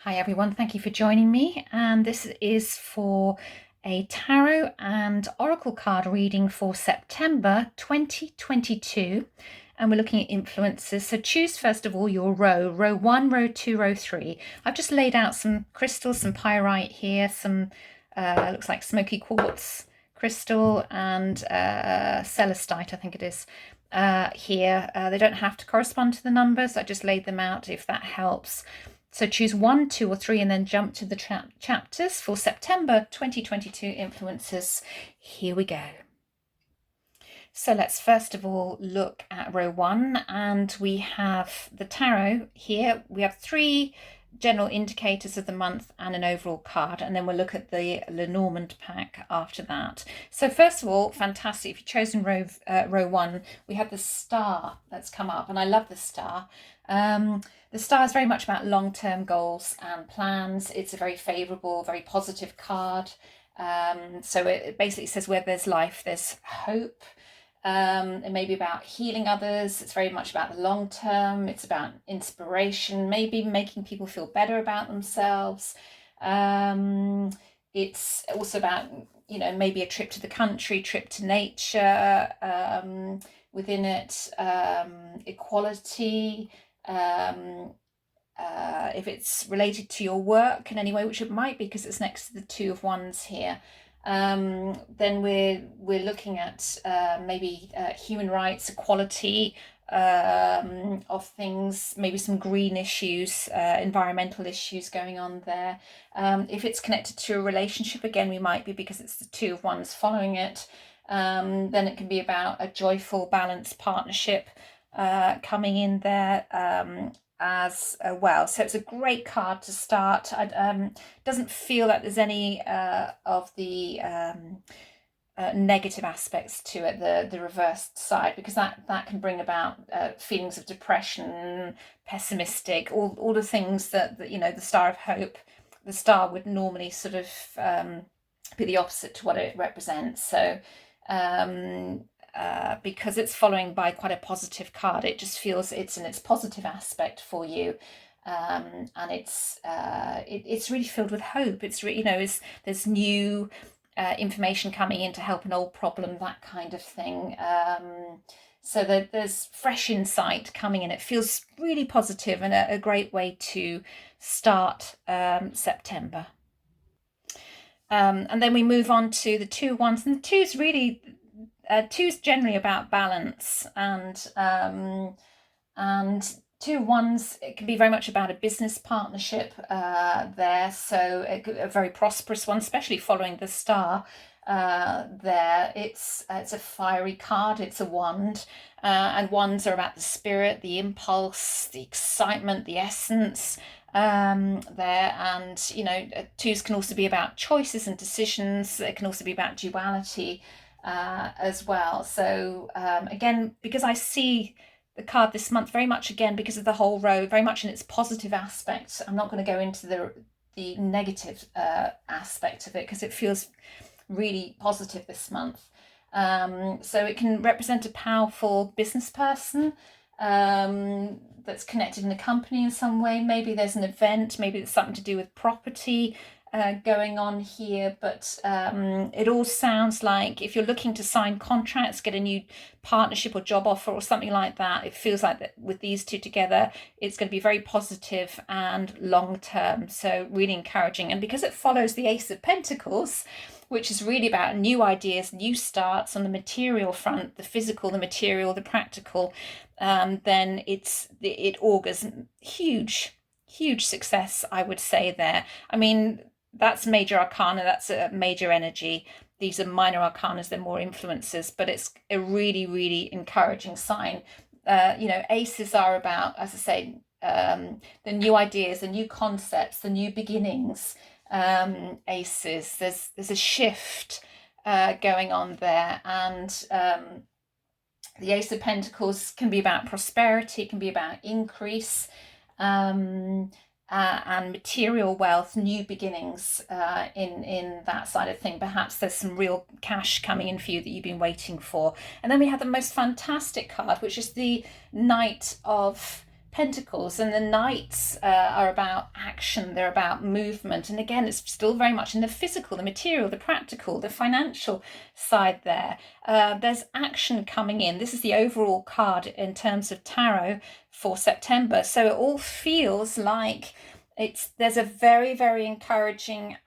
Hi everyone, thank you for joining me, and this is for a tarot and oracle card reading for September 2022, and we're looking at influences. So choose first of all your row 1, row 2, row 3. I've just laid out some crystals, some pyrite here, some looks like smoky quartz crystal and celestite, I think it is, here. They don't have to correspond to the numbers. I just laid them out if that helps. So choose 1, 2 or 3 and then jump to the chapters for September 2022 influences. Here we go. So let's first of all look at row 1, and we have the tarot here. We have 3 general indicators of the month and an overall card, and then we'll look at the Lenormand pack after that. So first of all, fantastic, if you've chosen row 1, we have the star that's come up, and I love the star. The star is very much about long-term goals and plans. It's a very favourable, very positive card. So it basically says where there's life, there's hope. It may be about healing others. It's very much about the long term. It's about inspiration, maybe making people feel better about themselves. It's also about, maybe a trip to the country, trip to nature, within it, equality, if it's related to your work in any way, which it might be because it's next to the 2 of Wands here. Then we're looking at maybe human rights, equality of things, maybe some green issues, environmental issues going on there. If it's connected to a relationship, again, we might be because it's the 2 of Wands following it. Then it can be about a joyful, balanced partnership coming in there as well. So it's a great card to start. Doesn't feel like there's any of the negative aspects to it, the reversed side, because that can bring about feelings of depression, pessimistic, all the things that the Star of Hope, the star would normally sort of be the opposite to what it represents. So because it's following by quite a positive card, it just feels it's in its positive aspect for you, and it's really filled with hope. It's there's new information coming in to help an old problem, that kind of thing. So that there's fresh insight coming in. It feels really positive and a great way to start September. And then we move on to the 2 of Wands, and the 2's really. 2's generally about balance, and 2 of Wands, it can be very much about a business partnership there, so a very prosperous one, especially following the star there. It's a fiery card, it's a wand, and wands are about the spirit, the impulse, the excitement, the essence there. And 2's can also be about choices and decisions. It can also be about duality as well. So again, because I see the card this month very much, again, because of the whole row, very much in its positive aspect. I'm not going to go into the negative aspect of it because it feels really positive this month. So it can represent a powerful business person that's connected in a company in some way. Maybe there's an event, maybe it's something to do with property going on here, but it all sounds like if you're looking to sign contracts, get a new partnership or job offer or something like that, it feels like that with these 2 together, it's going to be very positive and long term. So really encouraging. And because it follows the Ace of Pentacles, which is really about new ideas, new starts on the material front, the physical, the material, the practical, then it augurs huge success, I would say there. I mean, that's major arcana, that's a major energy. These are minor arcanas, they're more influences, but it's a really encouraging sign. Aces are about, as I say, the new ideas, the new concepts, the new beginnings. Aces, there's a shift going on there, and the Ace of Pentacles can be about prosperity, can be about increase, and material wealth, new beginnings in that side of thing. Perhaps there's some real cash coming in for you that you've been waiting for. And then we have the most fantastic card, which is the Knight of Pentacles, and the Knights are about action, they're about movement. And again, it's still very much in the physical, the material, the practical, the financial side there. There's action coming in. This is the overall card in terms of tarot for September. So it all feels like there's a very, very encouraging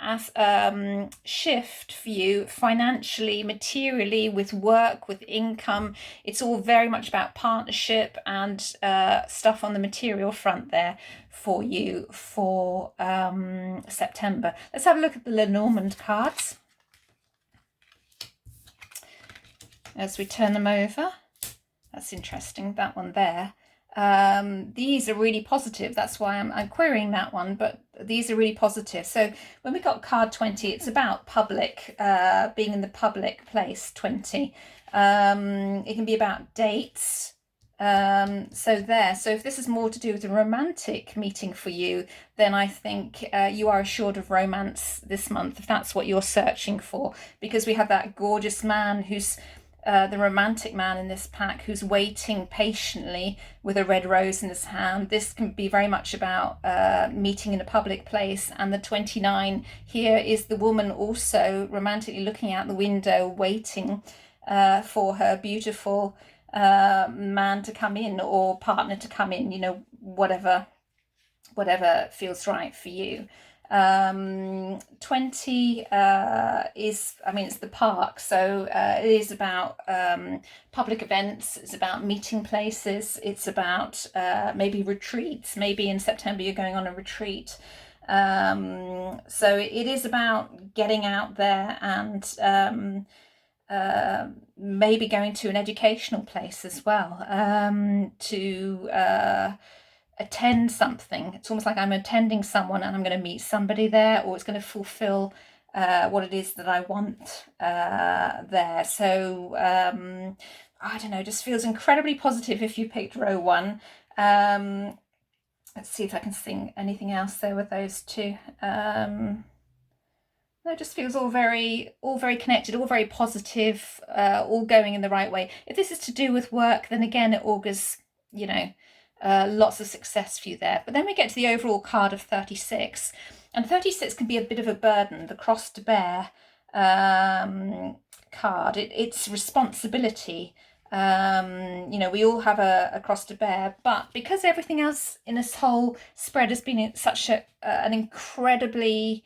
shift for you financially, materially, with work, with income. It's all very much about partnership and stuff on the material front there for you for September. Let's have a look at the Lenormand cards as we turn them over. That's interesting, that one there. These are really positive. That's why I'm querying that one, but these are really positive. So when we got card 20, it's about public, being in the public place. 20. It can be about dates. So if this is more to do with a romantic meeting for you, then I think you are assured of romance this month, if that's what you're searching for, because we have that gorgeous man who's the romantic man in this pack, who's waiting patiently with a red rose in his hand. This can be very much about meeting in a public place. And the 29 here is the woman also romantically looking out the window, waiting for her beautiful man to come in, or partner to come in, you know, whatever feels right for you. 20 is, I mean, it's the park, so it is about public events, it's about meeting places, it's about maybe retreats. Maybe in September you're going on a retreat. So it is about getting out there and maybe going to an educational place as well, to attend something. It's almost like I'm attending someone and I'm going to meet somebody there, or it's going to fulfill what it is that I want there. So I don't know, just feels incredibly positive if you picked row 1. Let's see if I can sing anything else there with those two. No, it just feels all very connected, all very positive, all going in the right way. If this is to do with work, then again, it augurs, you know, lots of success for you there. But then we get to the overall card of 36. And 36 can be a bit of a burden, the cross to bear card. It's responsibility. You know, we all have a cross to bear, but because everything else in this whole spread has been such an incredibly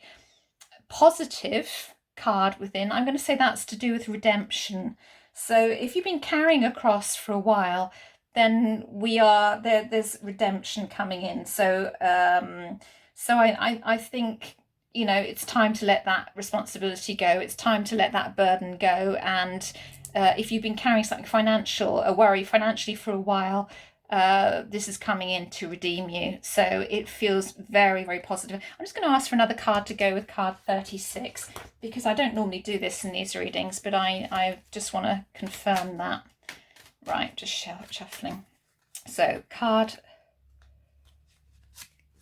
positive card within, I'm going to say that's to do with redemption. So if you've been carrying a cross for a while, then there's redemption coming in. So I think, you know, it's time to let that responsibility go. It's time to let that burden go. And if you've been carrying something financial, a worry financially for a while, this is coming in to redeem you. So it feels very, very positive. I'm just going to ask for another card to go with card 36, because I don't normally do this in these readings, but I just want to confirm that. Right, just shuffling. So card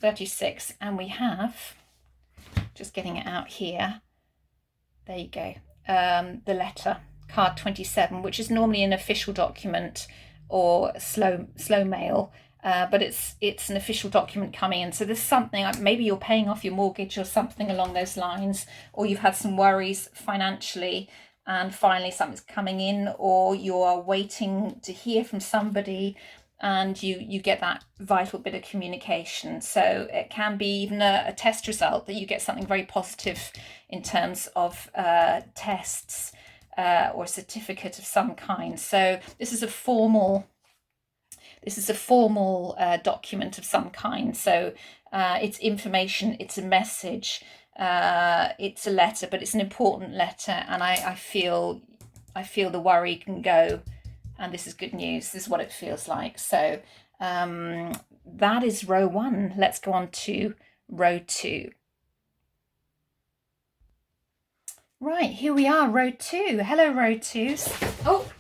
36, and we have, just getting it out here, there you go, the letter, card 27, which is normally an official document or slow mail, but it's an official document coming in. So there's something, like maybe you're paying off your mortgage or something along those lines, or you've had some worries financially and finally something's coming in, or you're waiting to hear from somebody and you get that vital bit of communication. So it can be even a test result, that you get something very positive in terms of tests or a certificate of some kind. So this is a formal document of some kind. So it's information, it's a message, it's a letter, but it's an important letter, and I feel the worry can go, and this is good news. This is what it feels like. So that is row 1. Let's go on to row 2. Right, here we are, row 2. Hello, row 2s. Oh,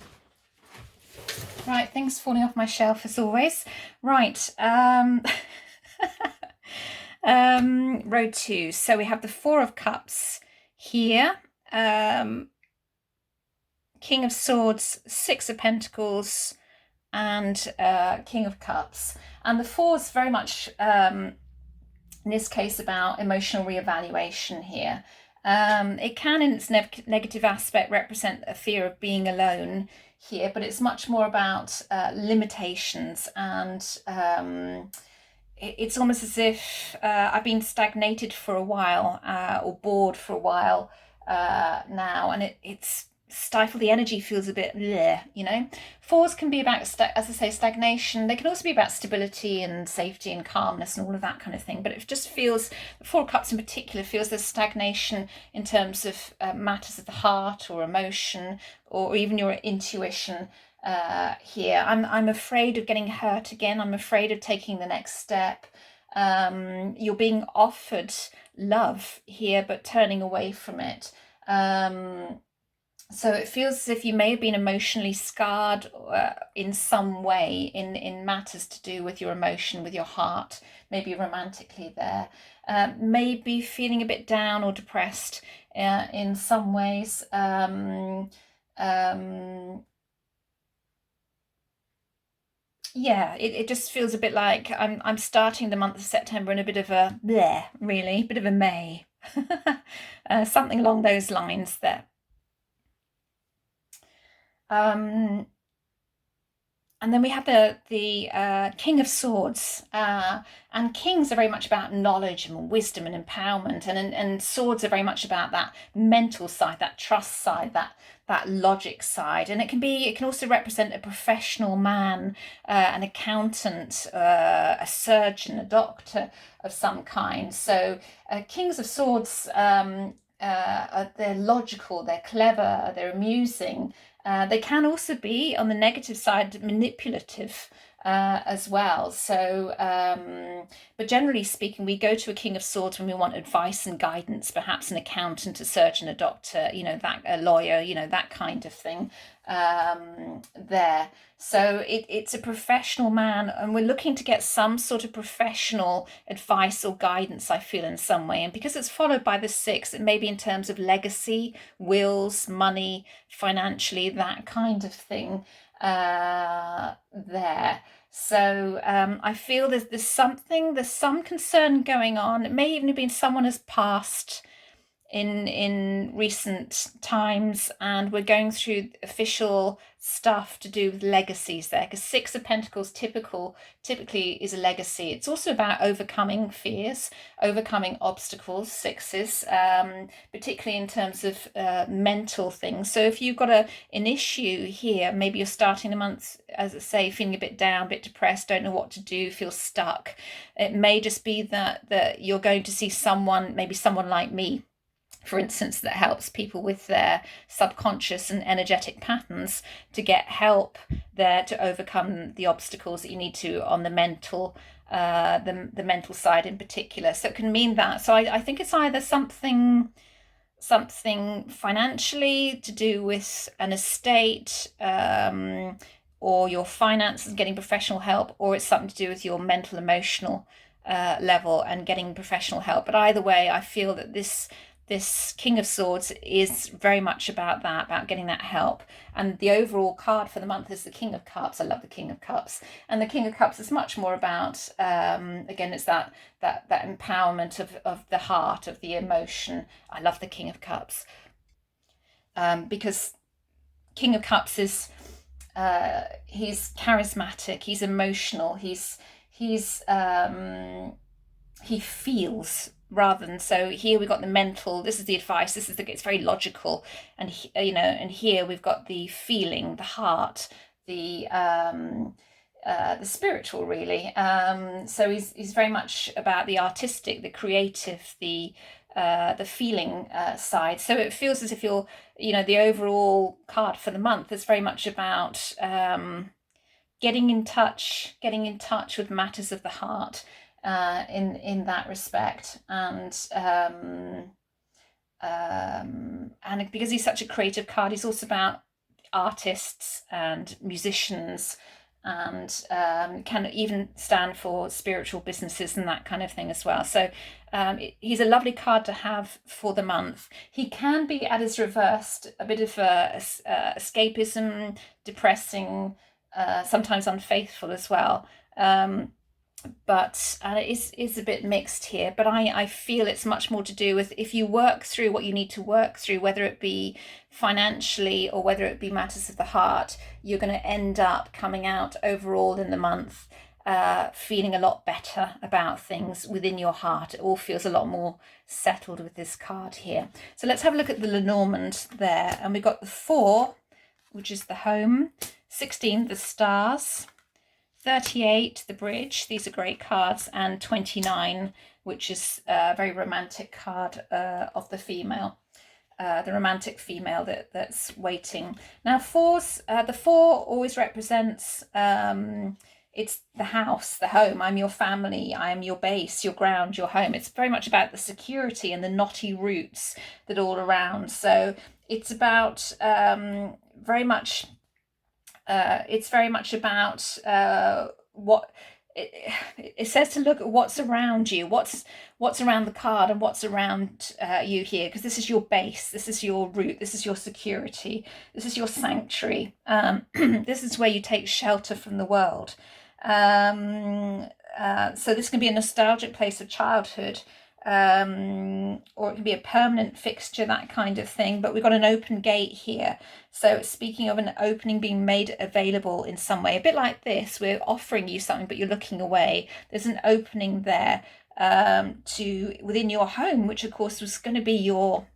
right, things falling off my shelf as always. Right, row 2. So we have the 4 of Cups here, King of Swords, 6 of Pentacles, and King of Cups. And the Four is very much, in this case, about emotional reevaluation here. It can, in its negative aspect, represent a fear of being alone here, but it's much more about limitations, and it's almost as if I've been stagnated for a while, or bored for a while now, and it's stifle the energy feels a bit bleh, you know. Fours can be about, as I say, stagnation. They can also be about stability and safety and calmness and all of that kind of thing, but it just feels, the Four of Cups in particular, feels there's stagnation in terms of matters of the heart or emotion, or even your intuition here. I'm afraid of getting hurt again. I'm afraid of taking the next step. You're being offered love here but turning away from it. So it feels as if you may have been emotionally scarred in some way, in matters to do with your emotion, with your heart, maybe romantically there. Maybe feeling a bit down or depressed in some ways. Yeah, it just feels a bit like I'm starting the month of September in a bit of a bleh, really, bit of a May. Something along those lines there. And then we have the King of Swords, and kings are very much about knowledge and wisdom and empowerment, and swords are very much about that mental side, that trust side, that logic side, and it can also represent a professional man, an accountant, a surgeon, a doctor of some kind. So Kings of Swords, they're logical, they're clever, they're amusing. They can also be, on the negative side, manipulative as well. So, but generally speaking, we go to a King of Swords when we want advice and guidance, perhaps an accountant, a surgeon, a doctor, a lawyer, that kind of thing there. So it's a professional man, and we're looking to get some sort of professional advice or guidance, I feel, in some way. And because it's followed by the Six, it may be in terms of legacy, wills, money, financially, that kind of thing there. So I feel there's some concern going on. It may even have been someone has passed in recent times, and we're going through official stuff to do with legacies there, because Six of Pentacles typically is a legacy. It's also about overcoming fears, overcoming obstacles, sixes, particularly in terms of mental things. So if you've got an issue here, maybe you're starting the month, as I say, feeling a bit down, a bit depressed, don't know what to do, feel stuck. It may just be that you're going to see someone, maybe someone like me, for instance, that helps people with their subconscious and energetic patterns to get help there to overcome the obstacles that you need to on the mental, the mental side in particular. So it can mean that. So I think it's either something financially to do with an estate, or your finances, getting professional help, or it's something to do with your mental, emotional level and getting professional help. But either way, I feel that this King of Swords is very much about that, about getting that help. And the overall card for the month is the King of Cups. I love the King of Cups. And the King of Cups is much more about, again, it's that empowerment of the heart, of the emotion. I love the King of Cups. Because King of Cups is, he's charismatic, he's emotional, he feels, rather than, so here we've got the mental, this is the advice, it's very logical, and and here we've got the feeling, the heart, the spiritual, really. So he's very much about the artistic, the creative, the feeling side. So it feels as if you're, the overall card for the month is very much about getting in touch with matters of the heart, in that respect, and because he's such a creative card, he's also about artists and musicians, and can even stand for spiritual businesses and that kind of thing as well. So he's a lovely card to have for the month. He can be, at his reversed, a bit of escapism, depressing, sometimes unfaithful as well. But it is a bit mixed here, but I feel it's much more to do with if you work through what you need to work through, whether it be financially or whether it be matters of the heart, you're going to end up coming out overall in the month feeling a lot better about things within your heart. It all feels a lot more settled with this card here. So let's have a look at the Lenormand there, and we've got the 4, which is the home, 16, the stars, 38, the bridge. These are great cards. And 29, which is a very romantic card of the female, the romantic female that's waiting. Now, the 4 always represents it's the house, the home. I'm your family. I am your base, your ground, your home. It's very much about the security and the knotty roots that are all around. So it's about very much. It's very much about what it says to look at what's around you, what's around the card and what's around you here, because this is your base, this is your root, this is your security, this is your sanctuary. This is where you take shelter from the world. So this can be a nostalgic place of childhood, or it can be a permanent fixture, that kind of thing. But we've got an open gate here. So speaking of an opening being made available in some way, a bit like this, we're offering you something, but you're looking away. There's an opening there to within your home, which of course was going to be your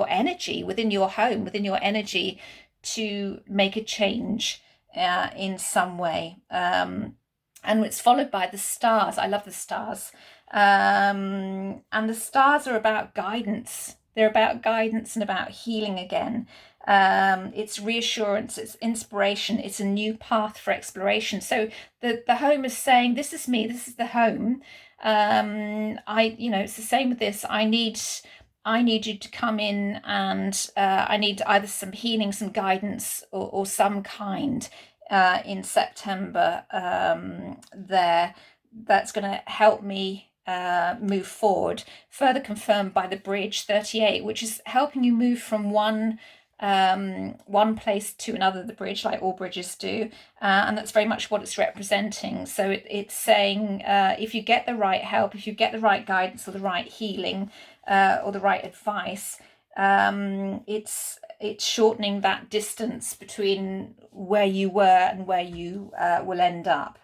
energy within your home, within your energy to make a change in some way. And it's followed by the stars. I love the stars. And the stars are about guidance. They're about guidance and about healing again. It's reassurance, it's inspiration, it's a new path for exploration. So the home is saying, this is me, this is the home. It's the same with this. I need you to come in, and I need either some healing, some guidance, or some kind in September there that's going to help me move forward. Further confirmed by the bridge 38, which is helping you move from one place to another, the bridge, like all bridges do, and that's very much what it's representing. So it's saying if you get the right help, if you get the right guidance or the right healing or the right advice, it's shortening that distance between where you were and where you will end up.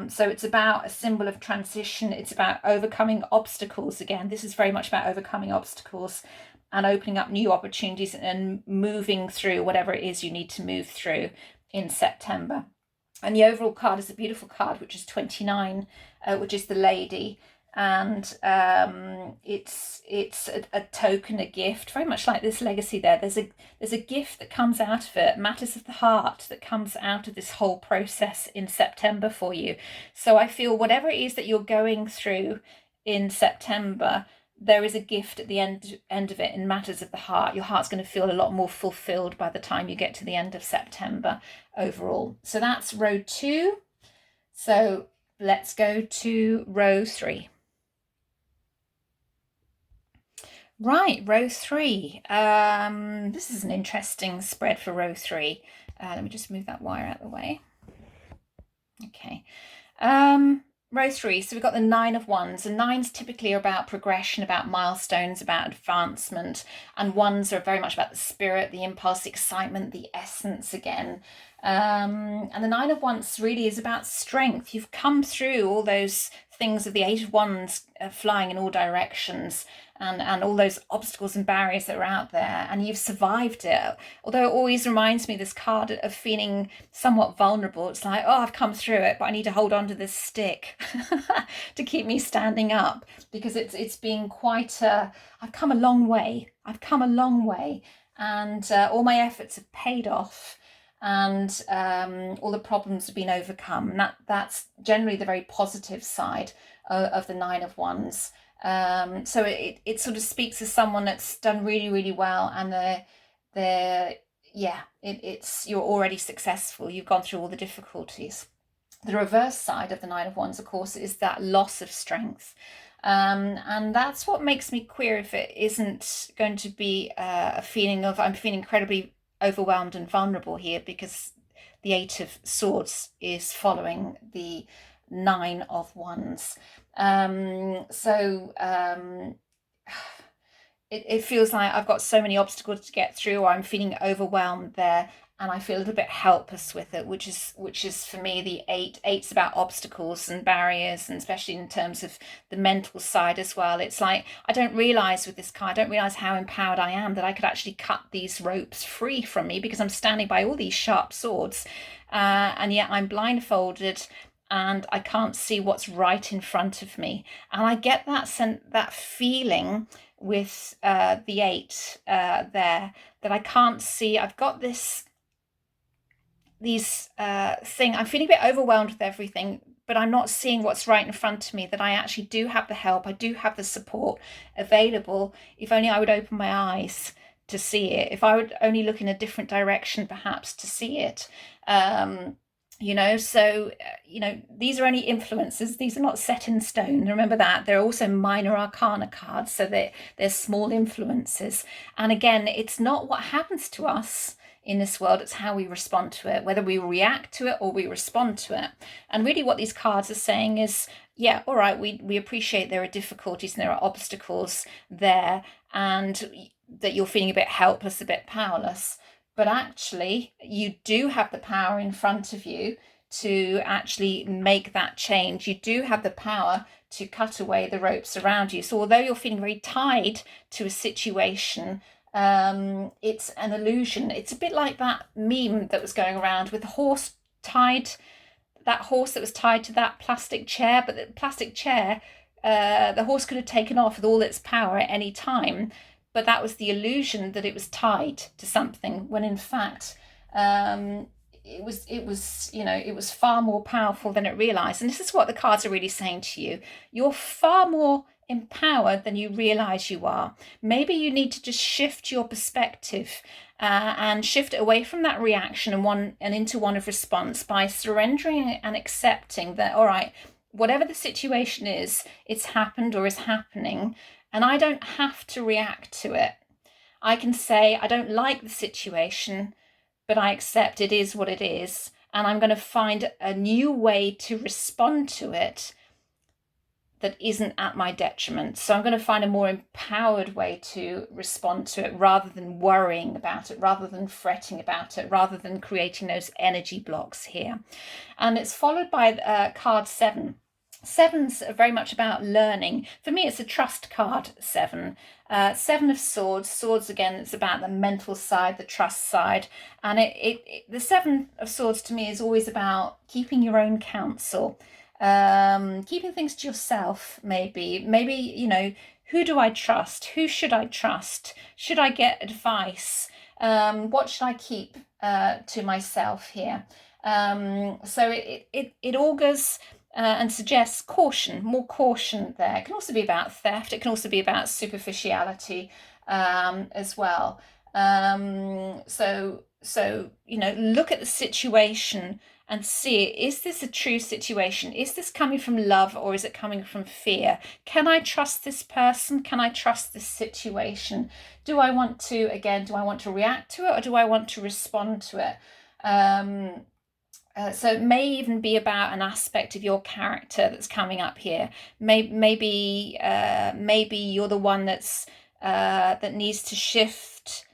So it's about a symbol of transition. It's about overcoming obstacles. Again, this is very much about overcoming obstacles and opening up new opportunities and moving through whatever it is you need to move through in September. And the overall card is a beautiful card, which is 29, which is the lady. And it's a token, a gift, very much like this legacy there. There's a gift that comes out of it, matters of the heart that comes out of this whole process in September for you. So I feel whatever it is that you're going through in September, there is a gift at the end of it in matters of the heart. Your heart's going to feel a lot more fulfilled by the time you get to the end of September overall. So that's row 2. So let's go to row 3. Right, row 3. This is an interesting spread for row 3. Let me just move that wire out of the way. Okay. Row 3, so we've got the 9 of Wands, and 9s typically are about progression, about milestones, about advancement, and 1s are very much about the spirit, the impulse, the excitement, the essence again. And the 9 of Wands really is about strength. You've come through all those things of the 8 of Wands flying in all directions, and all those obstacles and barriers that are out there, and you've survived it. Although it always reminds me, this card, of feeling somewhat vulnerable. It's like, oh, I've come through it, but I need to hold on to this stick to keep me standing up, because it's been quite I've come a long way, and all my efforts have paid off, and all the problems have been overcome. And that's generally the very positive side of the 9 of Wands. So it sort of speaks to someone that's done really, really well, and you're already successful. You've gone through all the difficulties. The reverse side of the 9 of Wands, of course, is that loss of strength. And that's what makes me queer if it isn't going to be a feeling of I'm feeling incredibly overwhelmed and vulnerable here, because the Eight of Swords is following the Nine of Wands. It feels like I've got so many obstacles to get through, or I'm feeling overwhelmed there, and I feel a little bit helpless with it, which is for me the eight. Eight's about obstacles and barriers, and especially in terms of the mental side as well. It's like I don't realize with this card, I don't realize how empowered I am that I could actually cut these ropes free from me, because I'm standing by all these sharp swords, and yet I'm blindfolded and I can't see what's right in front of me. And I get that feeling with the eight there, that I can't see. I've got these thing. I'm feeling a bit overwhelmed with everything, but I'm not seeing what's right in front of me, that I actually do have the help, I do have the support available. If only I would open my eyes to see it, if I would only look in a different direction perhaps to see it. These are only influences. These are not set in stone. Remember that. They're also minor arcana cards, so they're small influences. And again, it's not what happens to us in this world, it's how we respond to it, whether we react to it or we respond to it. And really what these cards are saying is, yeah, all right, we appreciate there are difficulties and there are obstacles there, and that you're feeling a bit helpless, a bit powerless. But actually, you do have the power in front of you to actually make that change. You do have the power to cut away the ropes around you. So although you're feeling very tied to a situation, it's an illusion. It's a bit like that meme that was going around with the horse tied, that horse that was tied to that plastic chair, but the plastic chair, the horse could have taken off with all its power at any time. But that was the illusion that it was tied to something, when in fact it was far more powerful than it realized. And this is what the cards are really saying to you. You're far more empowered than you realize you are. Maybe you need to just shift your perspective and shift it away from that reaction and into one of response, by surrendering and accepting that, all right, whatever the situation is, it's happened or is happening. And I don't have to react to it. I can say, I don't like the situation, but I accept it is what it is. And I'm going to find a new way to respond to it that isn't at my detriment. So I'm going to find a more empowered way to respond to it, rather than worrying about it, rather than fretting about it, rather than creating those energy blocks here. And it's followed by card 7. Seven's very much about learning. For me, it's a trust card, 7. 7 of Swords. Swords, again, it's about the mental side, the trust side. And the 7 of Swords to me is always about keeping your own counsel, keeping things to yourself, maybe, who do I trust? Who should I trust? Should I get advice? What should I keep to myself here? So it augurs and suggests caution, more caution there. It can also be about theft. It can also be about superficiality as well. So look at the situation and see, is this a true situation? Is this coming from love, or is it coming from fear? Can I trust this person? Can I trust this situation? Do I want to react to it, or do I want to respond to it? So it may even be about an aspect of your character that's coming up here. Maybe you're the one that needs to shift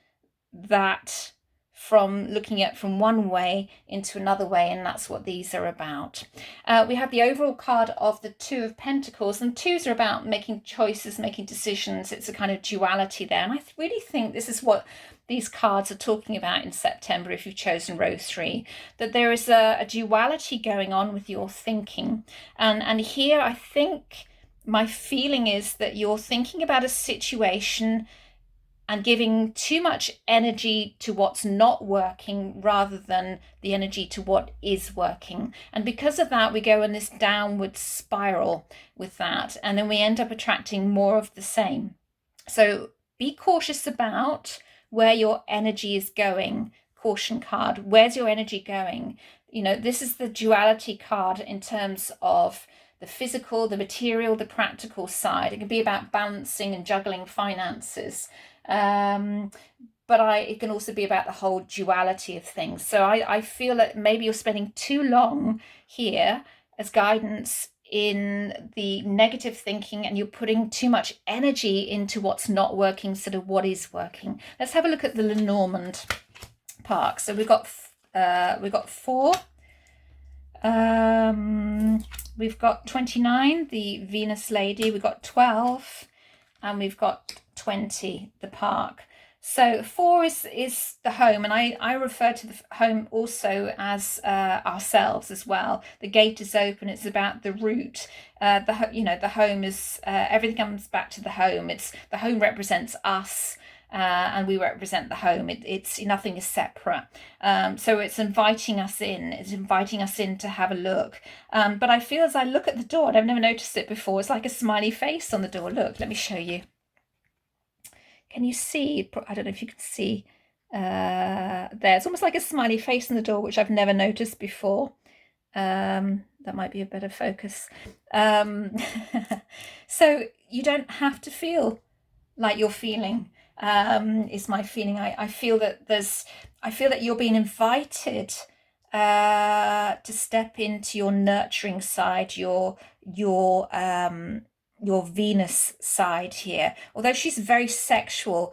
that from looking at from one way into another way, and that's what these are about. We have the overall card of the Two of Pentacles, and twos are about making choices, making decisions. It's a kind of duality there, and I really think this is what these cards are talking about in September, if you've chosen row 3, that there is a duality going on with your thinking. And here I think my feeling is that you're thinking about a situation and giving too much energy to what's not working rather than the energy to what is working. And because of that, we go in this downward spiral with that, and then we end up attracting more of the same. So be cautious about where your energy is going. Caution card, where's your energy going? This is the duality card in terms of the physical, the material, the practical side. It can be about balancing and juggling finances. but it can also be about the whole duality of things. So I feel that maybe you're spending too long here as guidance in the negative thinking, and you're putting too much energy into what's not working instead of what is working. Let's have a look at the Lenormand Park. So we've got 4. We've got 29, the Venus Lady. We've got 12, and we've got 20, the Park. So 4 is the home, and I refer to the home also as ourselves as well. The gate is open. It's about the root. The home is everything comes back to the home. The home represents us. And we represent the home. It's nothing is separate. So it's inviting us in. It's inviting us in to have a look. But I feel as I look at the door, and I've never noticed it before, it's like a smiley face on the door. Look, let me show you. Can you see? I don't know if you can see there. It's almost like a smiley face on the door, which I've never noticed before. That might be a better focus. So you don't have to feel like you're feeling. Is my feeling. I feel that you're being invited to step into your nurturing side, your Venus side here. Although she's a very sexual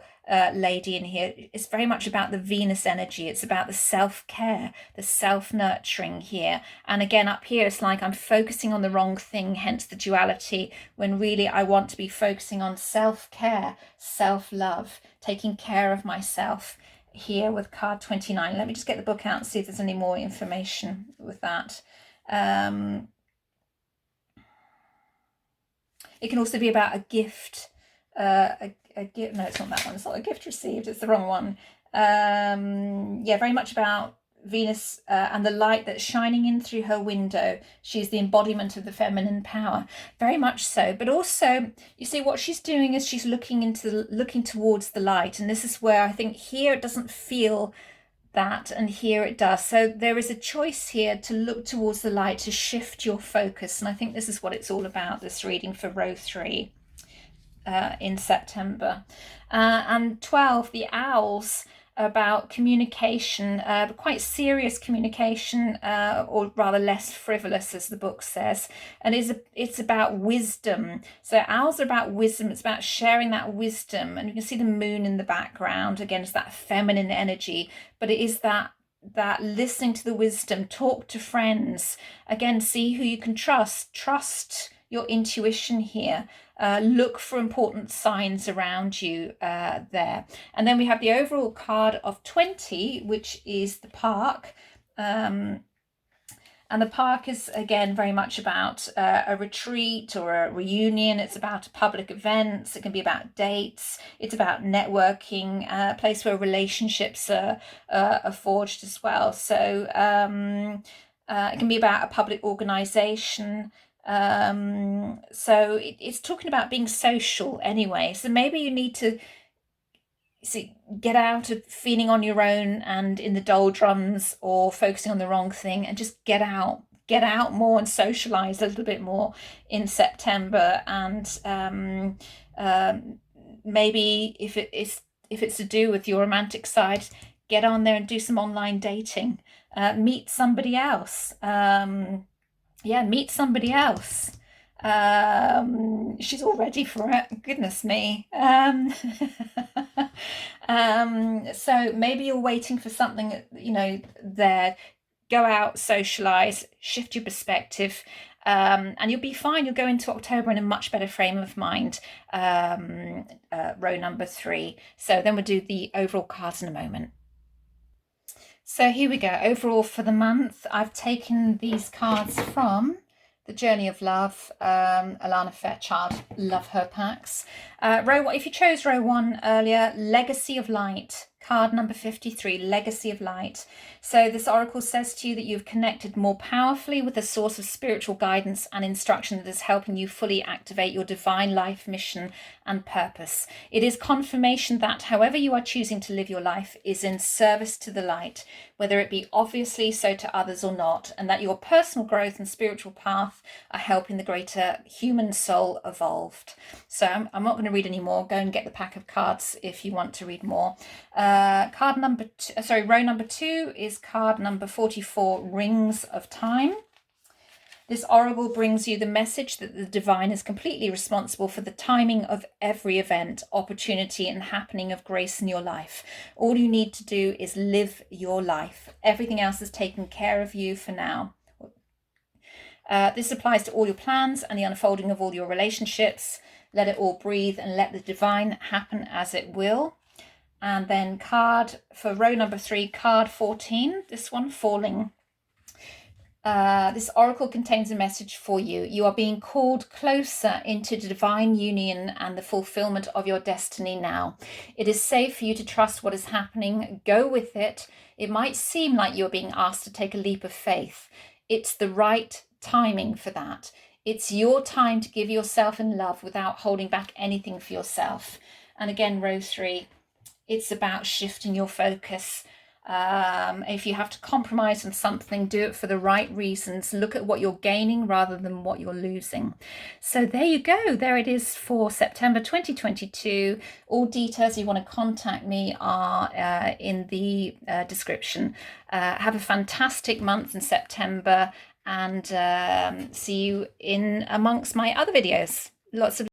lady in here, it's very much about the Venus energy. It's about the self-care, the self-nurturing here. And again, up here, it's like I'm focusing on the wrong thing, hence the duality, when really I want to be focusing on self-care, self-love, taking care of myself here with card 29. Let me just get the book out and see if there's any more information with that. It can also be about a gift, a gift. No, it's not that one. It's not a gift received. It's the wrong one. Yeah, very much about Venus and the light that's shining in through her window. She's the embodiment of the feminine power, very much so. But also, you see, what she's doing is she's looking towards the light, and this is where I think here it doesn't feel that, and here it does. So there is a choice here to look towards the light, to shift your focus, and I think this is what it's all about, this reading for row 3 in September. And 12, the owls, about communication, quite serious communication, or rather less frivolous, as the book says, and it's about wisdom. So owls are about wisdom. It's about sharing that wisdom, and you can see the moon in the background. Again, it's that feminine energy, but it is that listening to the wisdom. Talk to friends. Again, see who you can trust your intuition here. Look for important signs around you there. And then we have the overall card of 20, which is the Park. And the Park is, again, very much about a retreat or a reunion. It's about public events. It can be about dates. It's about networking, a place where relationships are forged as well. So it can be about a public organisation. So it's talking about being social anyway. So maybe you need to get out of feeling on your own and in the doldrums, or focusing on the wrong thing, and just get out more and socialize a little bit more in September. And maybe if it's to do with your romantic side, get on there and do some online dating, meet somebody else. Meet somebody else. She's all ready for it. Goodness me. So maybe you're waiting for something, there. Go out, socialize, shift your perspective, and you'll be fine. You'll go into October in a much better frame of mind. Row number 3. So then we'll do the overall cards in a moment. So here we go. Overall for the month, I've taken these cards from The Journey of Love, Alana Fairchild. Love her packs. If you chose row 1 earlier, Legacy of Light. Card number 53, Legacy of Light. So this oracle says to you that you've connected more powerfully with a source of spiritual guidance and instruction that is helping you fully activate your divine life mission and purpose. It is confirmation that however you are choosing to live your life is in service to the light, whether it be obviously so to others or not, and that your personal growth and spiritual path are helping the greater human soul evolved. So I'm not going to read any more. Go and get the pack of cards if you want to read more. row number 2 is card number 44, Rings of Time. This oracle brings you the message that the divine is completely responsible for the timing of every event, opportunity, and happening of grace in your life. All you need to do is live your life. Everything else is taken care of you for now. This applies to all your plans and the unfolding of all your relationships. Let it all breathe and let the divine happen as it will. And then card for row number 3, card 14, this one, Falling. This oracle contains a message for you. You are being called closer into the divine union and the fulfillment of your destiny now. It is safe for you to trust what is happening. Go with it. It might seem like you're being asked to take a leap of faith. It's the right timing for that. It's your time to give yourself in love without holding back anything for yourself. And again, row 3, it's about shifting your focus. If you have to compromise on something, do it for the right reasons. Look at what you're gaining rather than what you're losing. So there you go. There it is for September 2022. All details you want to contact me are in the description. Have a fantastic month in September, and see you in amongst my other videos. Lots of